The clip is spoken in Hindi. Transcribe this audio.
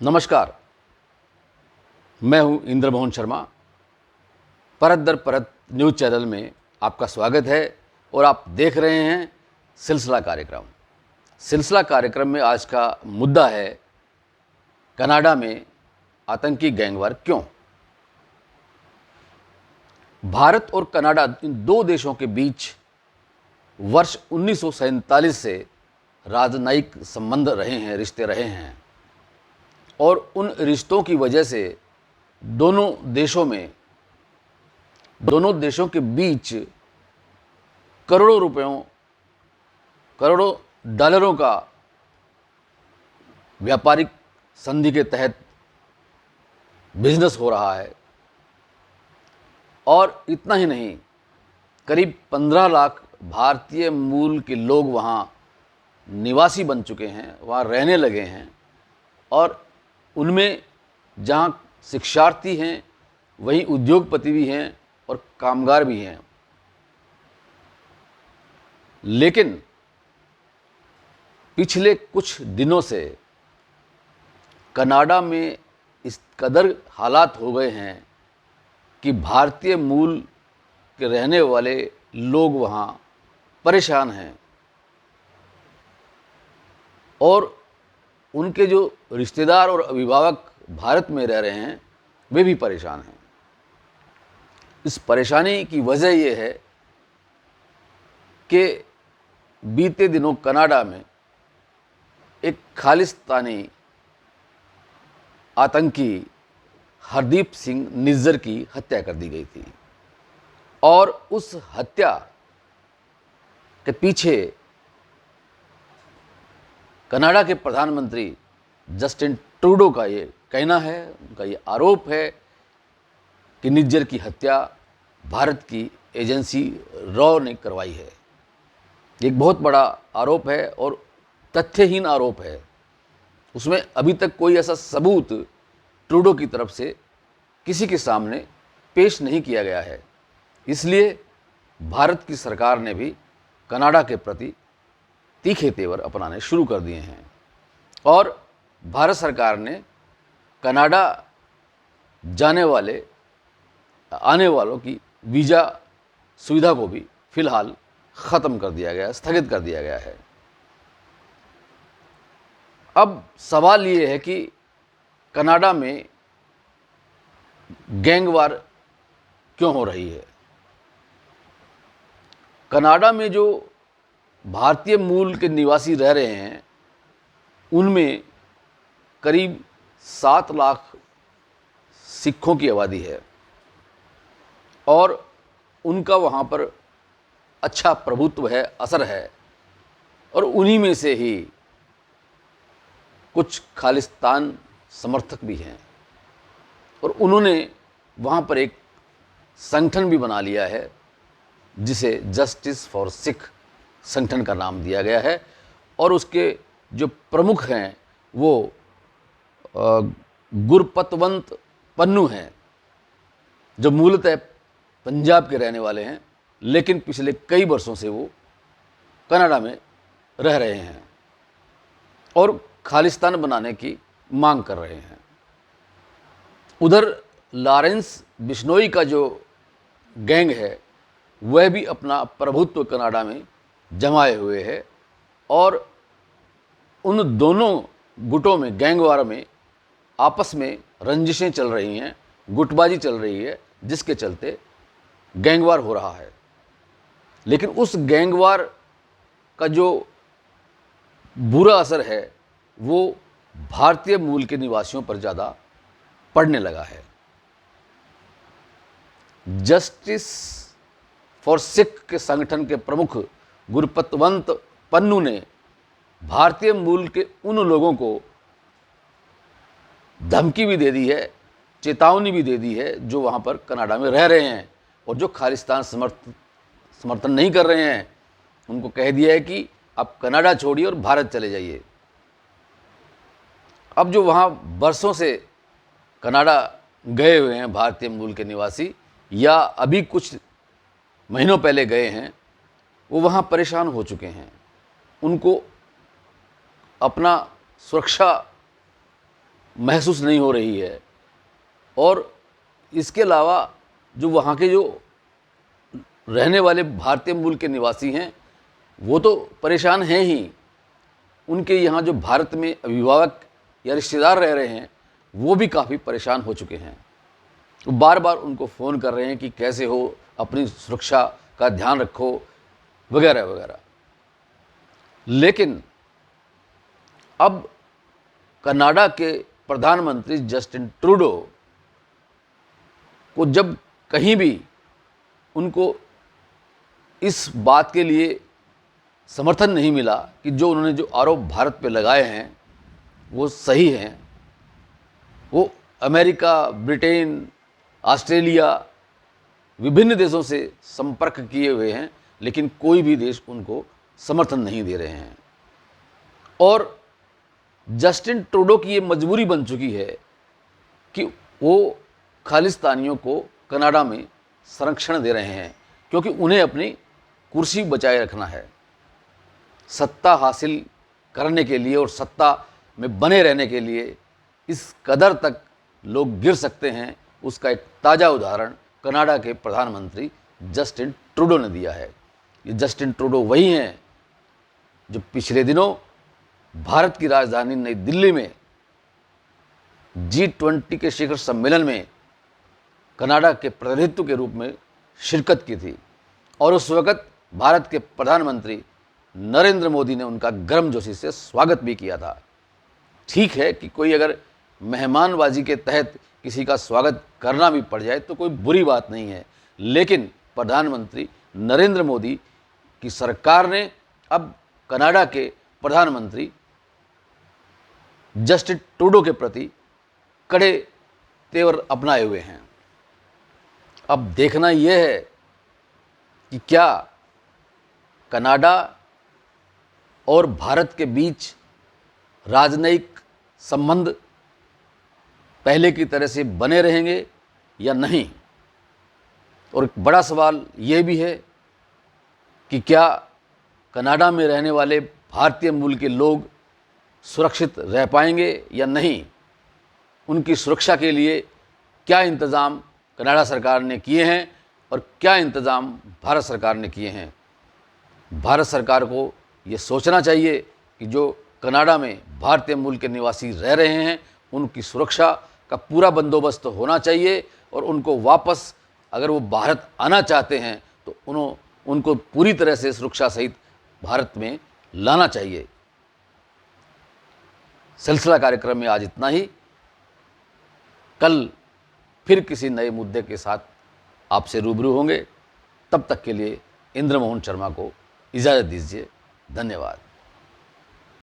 नमस्कार, मैं हूं इंद्रमोहन शर्मा। परत दर परत न्यूज़ चैनल में आपका स्वागत है और आप देख रहे हैं सिलसिला कार्यक्रम। सिलसिला कार्यक्रम में आज का मुद्दा है कनाडा में आतंकी गैंगवार क्यों। भारत और कनाडा इन दो देशों के बीच वर्ष 1947 से राजनयिक संबंध रहे हैं, रिश्ते रहे हैं और उन रिश्तों की वजह से दोनों देशों के बीच करोड़ों डॉलरों का व्यापारिक संधि के तहत बिजनेस हो रहा है। और इतना ही नहीं, करीब 15 लाख भारतीय मूल के लोग वहाँ निवासी बन चुके हैं, वहाँ रहने लगे हैं और उनमें जहाँ शिक्षार्थी हैं वहीं उद्योगपति भी हैं और कामगार भी हैं। लेकिन पिछले कुछ दिनों से कनाडा में इस कदर हालात हो गए हैं कि भारतीय मूल के रहने वाले लोग वहाँ परेशान हैं और उनके जो रिश्तेदार और अभिभावक भारत में रह रहे हैं वे भी परेशान हैं। इस परेशानी की वजह ये है कि बीते दिनों कनाडा में एक खालिस्तानी आतंकी हरदीप सिंह निज्जर की हत्या कर दी गई थी और उस हत्या के पीछे कनाडा के प्रधानमंत्री जस्टिन ट्रूडो का ये कहना है, उनका ये आरोप है कि निज्जर की हत्या भारत की एजेंसी रॉ ने करवाई है। एक बहुत बड़ा आरोप है और तथ्यहीन आरोप है। उसमें अभी तक कोई ऐसा सबूत ट्रूडो की तरफ से किसी के सामने पेश नहीं किया गया है। इसलिए भारत की सरकार ने भी कनाडा के प्रति तीखे तेवर अपनाने शुरू कर दिए हैं और भारत सरकार ने कनाडा आने वालों की वीज़ा सुविधा को भी फिलहाल ख़त्म कर दिया गया, स्थगित कर दिया गया है। अब सवाल ये है कि कनाडा में गैंगवार क्यों हो रही है। कनाडा में जो भारतीय मूल के निवासी रह रहे हैं उनमें करीब 7 लाख सिखों की आबादी है और उनका वहाँ पर अच्छा प्रभुत्व है, असर है और उन्हीं में से ही कुछ खालिस्तान समर्थक भी हैं और उन्होंने वहाँ पर एक संगठन भी बना लिया है जिसे जस्टिस फॉर सिख संगठन का नाम दिया गया है और उसके जो प्रमुख हैं वो गुरपतवंत पन्नू हैं, जो मूलतः पंजाब के रहने वाले हैं लेकिन पिछले कई वर्षों से वो कनाडा में रह रहे हैं और खालिस्तान बनाने की मांग कर रहे हैं। उधर लॉरेंस बिश्नोई का जो गैंग है वह भी अपना प्रभुत्व कनाडा में जमाए हुए है और उन दोनों गुटों में, गैंगवार में आपस में रंजिशें चल रही हैं, गुटबाजी चल रही है जिसके चलते गैंगवार हो रहा है। लेकिन उस गैंगवार का जो बुरा असर है वो भारतीय मूल के निवासियों पर ज़्यादा पड़ने लगा है। जस्टिस फॉर सिख के संगठन के प्रमुख गुरपतवंत पन्नू ने भारतीय मूल के उन लोगों को धमकी भी दे दी है, चेतावनी भी दे दी है जो वहाँ पर कनाडा में रह रहे हैं और जो खालिस्तान समर्थन नहीं कर रहे हैं। उनको कह दिया है कि आप कनाडा छोड़िए और भारत चले जाइए। अब जो वहाँ बरसों से कनाडा गए हुए हैं भारतीय मूल के निवासी या अभी कुछ महीनों पहले गए हैं, वो वहाँ परेशान हो चुके हैं। उनको अपना सुरक्षा महसूस नहीं हो रही है। और इसके अलावा जो वहाँ के जो रहने वाले भारतीय मूल के निवासी हैं वो तो परेशान हैं ही, उनके यहाँ जो भारत में अभिभावक या रिश्तेदार रह रहे हैं वो भी काफ़ी परेशान हो चुके हैं। तो बार बार उनको फ़ोन कर रहे हैं कि कैसे हो, अपनी सुरक्षा का ध्यान रखो, वगैरह वगैरह। लेकिन अब कनाडा के प्रधानमंत्री जस्टिन ट्रूडो को जब कहीं भी उनको इस बात के लिए समर्थन नहीं मिला कि जो उन्होंने जो आरोप भारत पे लगाए हैं वो सही हैं, वो अमेरिका, ब्रिटेन, ऑस्ट्रेलिया, विभिन्न देशों से संपर्क किए हुए हैं, लेकिन कोई भी देश उनको समर्थन नहीं दे रहे हैं। और जस्टिन ट्रूडो की ये मजबूरी बन चुकी है कि वो खालिस्तानियों को कनाडा में संरक्षण दे रहे हैं, क्योंकि उन्हें अपनी कुर्सी बचाए रखना है। सत्ता हासिल करने के लिए और सत्ता में बने रहने के लिए इस कदर तक लोग गिर सकते हैं, उसका एक ताज़ा उदाहरण कनाडा के प्रधानमंत्री जस्टिन ट्रूडो ने दिया है। ये जस्टिन ट्रूडो वही हैं जो पिछले दिनों भारत की राजधानी नई दिल्ली में G20 के शिखर सम्मेलन में कनाडा के प्रतिनिधित्व के रूप में शिरकत की थी, और उस वक़्त भारत के प्रधानमंत्री नरेंद्र मोदी ने उनका गर्मजोशी से स्वागत भी किया था। ठीक है कि कोई अगर मेहमानबाजी के तहत किसी का स्वागत करना भी पड़ जाए तो कोई बुरी बात नहीं है, लेकिन प्रधानमंत्री नरेंद्र मोदी की सरकार ने अब कनाडा के प्रधानमंत्री जस्टिन ट्रूडो के प्रति कड़े तेवर अपनाए हुए हैं। अब देखना यह है कि क्या कनाडा और भारत के बीच राजनयिक संबंध पहले की तरह से बने रहेंगे या नहीं। और एक बड़ा सवाल ये भी है कि क्या कनाडा में रहने वाले भारतीय मूल के लोग सुरक्षित रह पाएंगे या नहीं। उनकी सुरक्षा के लिए क्या इंतज़ाम कनाडा सरकार ने किए हैं और क्या इंतज़ाम भारत सरकार ने किए हैं। भारत सरकार को ये सोचना चाहिए कि जो कनाडा में भारतीय मूल के निवासी रह रहे हैं उनकी सुरक्षा का पूरा बंदोबस्त होना चाहिए, और उनको वापस अगर वो भारत आना चाहते हैं तो उनको पूरी तरह से सुरक्षा सहित भारत में लाना चाहिए। सिलसिला कार्यक्रम में आज इतना ही। कल फिर किसी नए मुद्दे के साथ आपसे रूबरू होंगे। तब तक के लिए इंद्रमोहन शर्मा को इजाज़त दीजिए। धन्यवाद।